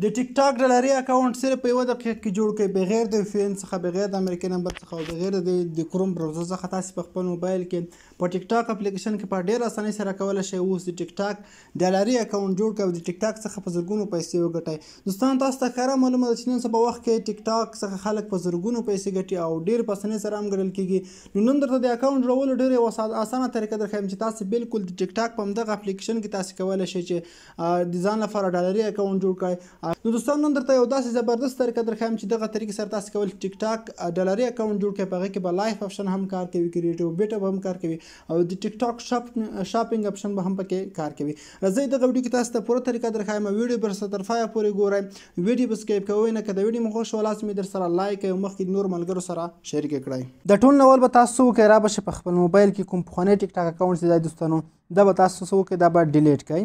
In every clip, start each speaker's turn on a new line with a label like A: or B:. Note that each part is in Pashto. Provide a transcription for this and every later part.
A: د ټیک ټاک ډالري اکاونټ صرف په 1 دقیقه کې جوړ کړئ بغیر د VPN څخه، بغیر د امریکایي نمبر څخه او بغیر د کروم براوزر څخه. تاسو په خپل موبایل کې په ټیک ټاک اپلیکیشن کې په ډېر اسانۍ سره کولی شئ اوس د ټیک ټاک ډالري اکاونټ جوړ کړئ او د ټیک ټاک څخه په زرګونو پیسې وګټئ. دوستان تاسو ته ښکاره معلومه ده چې نن سبا وخت کې ټیک ټاک څخه خلک په زرګونو پیسې ګټي او ډېر په اسانۍ سره هم ګټل کېږي. نو نن درته د اکاونټ جوړولو ډېرې اسانه طریقه درښیم چې تاسو بالکل د ټیک ټاک په همدغه اپلیکیشن کې تاسو کولی شئ چې د ځان لپاره ډالري اکاونټ جوړ کړئ. نو دوستان نن درته یو داسې زبردست طریقه درښیم چې دغه طریقې سره تاسو کولی ټیک ټاک ډالري اکاونټ جوړ کړئ. په هغې کې به لایف اپشن هم کار کوي، کریټیو بیټ به هم کار کوي او د ټیک ټاک شاپینګ اپشن به هم پکې کار کوي. راځئ دغه ویډیو کې تاسو ته پوره طریقه درښیم. ویډیو به تر پایه پورې ګورئ، ویډیو به سکیپ کوئ نه. که د ویډیو مو خوښ شو لازمي در سره لایک او مخکې نور ملګرو سره شریک کړئ. د ټول نول به تاسو وکړئ را به شي په خپل موبایل کې کوم پخوانی ټیک ټاک اکاونټ چې دی دوستانو دا به تاسو څه وکړئ، دا به ډیلیټ کړئ.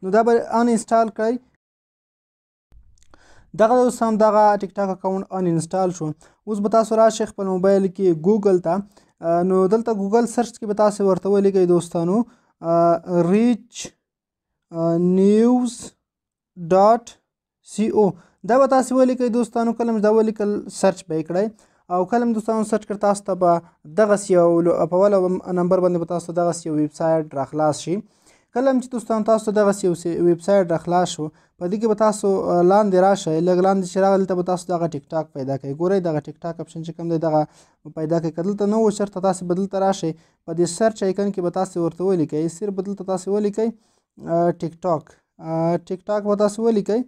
A: نو دا به ان انسټال کړئ. دغه دوستان دغه ټیک ټاک اکاونټ ان انسټال شو. اوس به تاسو راشئ خپل موبایل کې ګوګل ته. نو دلته ګوګل سرچ کې به تاسو ورته ولیکئ دوستانو ریچ نیوز ډاټ CO. دا به تاسو ولیکئ دوستانو. کله چې دا ولیکل سرچ به یې کړئ او کله دوستانو سرچ کړ تاسو ته به دغسې یو په اوله نمبر باندې به تاسو ته دغسې یو ویب سایټ راخلاص شي. کله چې دوستانو تاسو ته دغسې یو ویب سایټ راخلاص شو په دې کې به تاسو لاندې راشئ. لږ لاندې چې راغلی دلته به تاسو دغه ټیک ټاک پیدا کړئ. ګورئ دغه ټیک ټاک اپشن چې کوم دی دغه پیدا کړئ. که دلته نه و چېرته تاسو به دلته راشئ په دې سرچ آیکن کې به تاسو ورته ولیکئ. صرف به دلته تاسو ولیکئ ټیک ټاک. ټیک ټاک به تاسو ولیکئ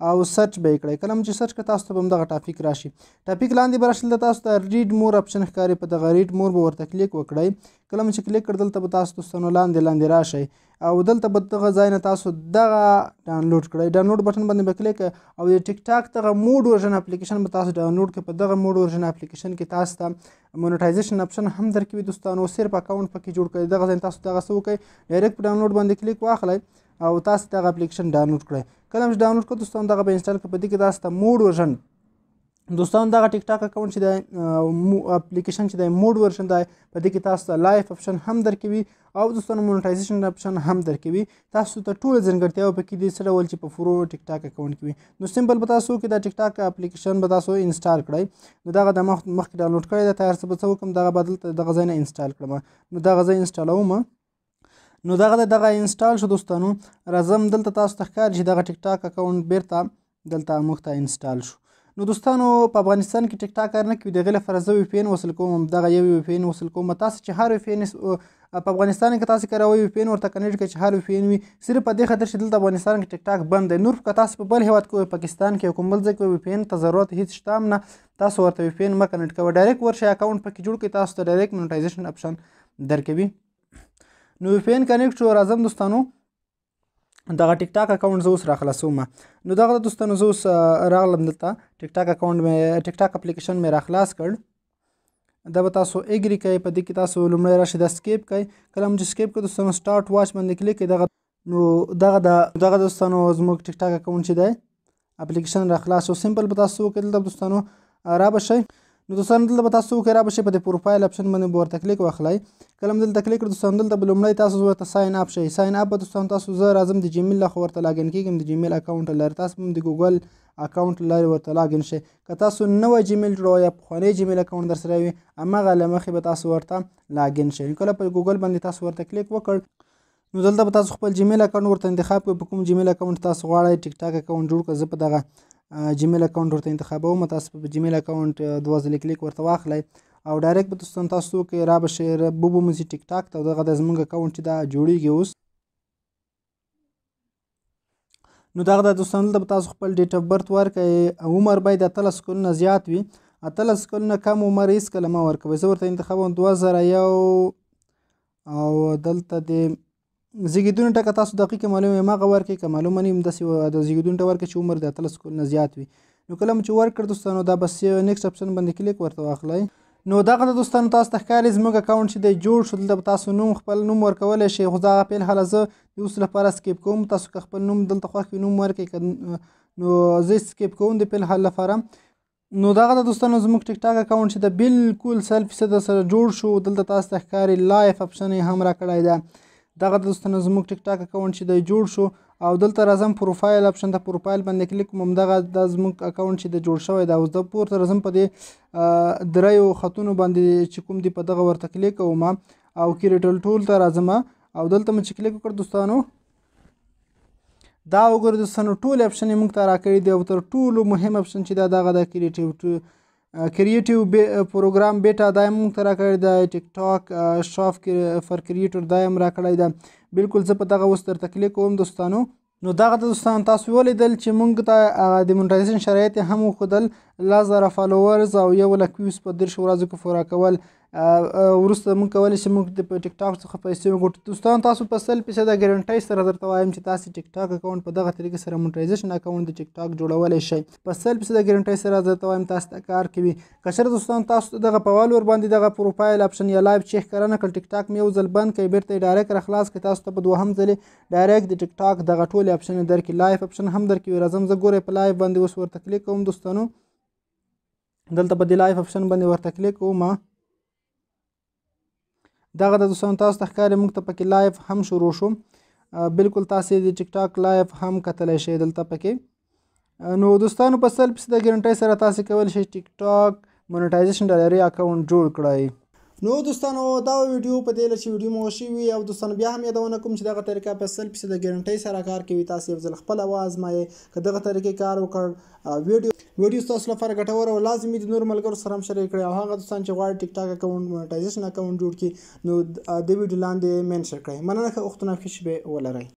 A: او سرچ به یې کړئ. کله چې سرچ کړئ تاسو ته به همدغه ټاپک راشي. ټاپک لاندې به راشي دلته تاسو ته ریډ مور اپشن ښکاري. په دغه ریډ مور به ورته کلیک وکړئ. کله چې کلیک کړ دلته به تاسو دوستانو لاندې راشئ او دلته به دغه ځای نه تاسو دغه ډاونلوډ کړئ. ډاونلوډ بټن باندې به کلیک او د ټیک ټاک دغه موډ ورژن اپلیکیشن به تاسو ډاونلوډ کړئ. په دغه موډ ورژن اپلیکیشن کې تاسو ته مونیټایزیشن اپشن هم درکوي دوستانو. صرف اکاونټ پکې جوړ کړئ. دغه ځای تاسو دغه څه وکړئ ډایرکټ په ډاونلوډ باندې کلیک واخلئ او تاسو دغه اپلیکیشن ډاونلوډ کړئ. کله چې ډاونلوډ کړئ دوستانو دغه به انسټال کړئ. په دې کې تاسو ته موډ ورژن دوستانو دغه ټیک ټاک اکاونټ چې دی اپلیکیشن چې دی موډ ورژن دی په دې کې تاسو ته لایف اپشن هم درکوي او دوستانو مونیټایزیشن اپشن هم درکوي. تاسو ته ټول ځانګړتیاوې پکې دي څه ډول چې په فرو ټیک ټاک اکاونټ کې وي. نو سمپل به تاسو کې دا ټیک ټاک اپلیکیشن به تاسو انسټال کړئ. نو دغه د مخکې ډاونلوډ کړی دی تیار څه به څه وکړم دغه به دلته دغه ځای نه انسټال کړم. نو دغه ځای انسټالوم. نو دغه انسټال شو دوستانو. راځم دلته تاسو ته ښکاري چې دغه ټیک ټاک اکاونټ بیرته دلته موږ ته انسټال شو. نو دوستانو په افغانستان کې ټیک ټاک کار نه کوي. د هغې لپاره زه VPN وصل کوم. دغه یو VPN وصل کوم. تاسو چې هر VPN په افغانستان کې تاسو کاروئ VPN ورته کنیکټ کړئ چې هر VPN وي. صرف په دې خاطر چې دلته افغانستان کې ټیک ټاک بند دی. نور که تاسو په بل هېواد کې پاکستان کې کوم بل ځای کې VPN ته ضرورت هېڅ شته هم نه. تاسو ورته VPN مه کنیکټ کوئ. ډایرکټ ورشئ اکاونټ پکې جوړ کړئ. تاسو ته ډایرکټ مونیټایزیشن اپشن درکوي. نو VPN کنیکټ شو. راځم دوستانو دغه ټیک ټاک اکاونټ زه اوس راخلاصوم. نو دغه دوستانو زه اوس راغلم دلته ټیک ټاک اکاونټ مې ټیک ټاک اپلیکیشن مې راخلاص کړ. دا به تاسو اګري کوئ. په دې کې تاسو لومړی راشئ دا سکیپ کوئ. کله چې سکیپ کړئ دوستانو سټارټ واچ باندې کلیک کړئ. دغه دوستانو زموږ ټیک ټاک اکاونټ چې دی اپلیکیشن راخلاص شو. سمپل به تاسو وکړئ دلته دوستانو را به شئ. نو دوستانو دلته به تاسو وکړئ را به شئ په دې پروفایل اپشن باندې به ورته کلیک واخلئ. کله دلته کلیک کړئ دوستانو دلته به لومړی تاسو ورته ساین اپ شئ. ساین اپ به دوستانو تاسو زه راځم د جیمیل لخوا ورته لاګین کېږم. د جیمیل اکاونټ لرئ تاسو هم د ګوګل اکاونټ لرئ ورته لاګین شئ. که تاسو نوی جیمیل جوړوئ یا پخوانی جیمیل اکاونټ در سره وي هماغه له مخې به تاسو ورته لاګین شئ. کله په ګوګل باندې تاسو ورته کلیک وکړ نو دلته به تاسو خپل جیمیل اکاونټ ورته انتخاب کړئ. په کوم جیمیل اکاونټ تاسو غواړئ ټیک ټاک اکاونټ جوړ کړئ. زه په دغه جیمیل اکاونټ ورته انتخابوم. تاسو په جیمیل اکاونټ دوه ځلې کلیک ورته واخلئ او ډایرکټ به دوستانو تاسو وکړئ را به شئ ومومئ ټیک ټاک ته. دغه د زموږ اکاونټ چې دا جوړیږي اوس. نو دغه د دوستانو دلته به تاسو خپل ډیټ اف برث ورکړئ. عمر باید 18 کلونه زیات وي. 18 کلونه کم عمر هېڅکله مه ورکوئ. زه ورته انتخابوم 2001 او دلته د زیږېدونې ټکه تاسو دقیقه معلومه وي هماغه ورکړئ. که معلومه نه وي همداسې د زیږېدونې ټکه ورکړئ چې عمر د 18 کلونه زیات وي. نو کله چې ورکړ دوستانو دا بس نیکسټ اپشن باندې کلیک ورته واخلئ. نو دغه د دوستانو تاسو ته ښکاري زموږ اکاونټ چې دی جوړ شو. دلته به تاسو نوم خپل نوم ورکولی شئ. خو دغه فعل حاله زه د اوس لپاره سکیپ کوم. تاسو که خپل نوم دلته خوښ وي نوم ورکړئ نو زه سکیپ کوم د فعل حال لپاره. نو دغه د دوستانو زموږ ټیک ټاک اکاونټ چې د بالکل 100% سره جوړ شو. دلته تاسو ته ښکاري لایف اپشن یې هم راکړی ده. دغه د دوستانو زموږ ټیک ټاک اکاونټ چې دی جوړ شو او دلته راځم پروفایل اپشن ته. پروفایل باندې کلیک کوم. همدغه دا زموږ اکاونټ چې د جوړ شوی دا اوس د پورته راځم په دې دریو خطونو باندې چې کوم دی په دغه ورته کلیک کوم او کریټل ټول ته راځم او دلته مې چې کلیک وکړ دوستانو دا وګورئ دوستانو ټول اپشن یې موږ ته راکړي دي او تر ټولو مهم اپشن چې دا دغه د کریټیو پروګرام بیټا دا یې موږ ته راکړی دی. ټیک ټاک شاف فر کریټر دا یې هم راکړی دی. بالکل زه په دغه اوس درته کلیک کوم دوستانو. نو دغه د دوستانو تاسو ولیدل چې موږ ته د مونټایزیشن شرایط هم وښودل 10,000 فالوورز او 1,00,000 ویوز په 10 ورځو کې پوره کول. وروسته موږ کولی شو موږ په ټیک ټاک څخه پیسې وګټو. دوستان تاسو په 100% ګارنټۍ سره درته وایم چې تاسو ټیک ټاک اکاونټ په دغه طریقې سره مونټایزیشن اکاونټ د ټیک ټاک جوړولی شئ. په 100% ګارنټۍ سره درته وایم تاسو ته کار کوي. که چېرې دوستان تاسو دغه په وال ورباندې دغه پروفایل اپشن یا لایو چیک ښکاره نه کړل ټیک ټاک مې یو ځل بند کړئ بیرته یې ډایرکټ راخلاص کړئ تاسو ته په دوهم ځلې ډایرکټ د ټیک ټاک دغه ټولې اپشن یې درکړي. لایف اپشن هم درکوي. راځم زه ګورئ په لایف باندې اوس ورته کلیک کوم دوستانو. دلته په دې لایف اپشن باندې ورته کلیک کوم. دغه د دوستانو تاسو ته ښکاري موږ ته پکې لایف هم شروع شو. بالکل تاسو د ټیک ټاک لایف هم کتلی شئ دلته پکې. نو دوستانو په 100% ګارنټۍ سره تاسو کولی شئ ټیک ټاک مونټایزیشن ډالري اکاونټ جوړ کړئ. نو دوستانو دا ویډیو په دې لږ ویډیو مو خوښی وي او دوستانو بیا هم یادونه کوم چې دغه طریقه په 100% ګارنټۍ سره کار کوي. تاسو یو ځل خپل وازمایئ که دغه طریقې کار وکړ ویډیو ستاسو لپاره ګټور او لازمي د نورو ملګرو سره هم شریک کړئ او هغه دوستان چې غواړي ټیک ټاک اکاونټ مونټایزیشن اکاونټ جوړ کړي نو د ویډیو لاندې منشن کړئ. مننه ښه وختونه ښه شپې ولرئ.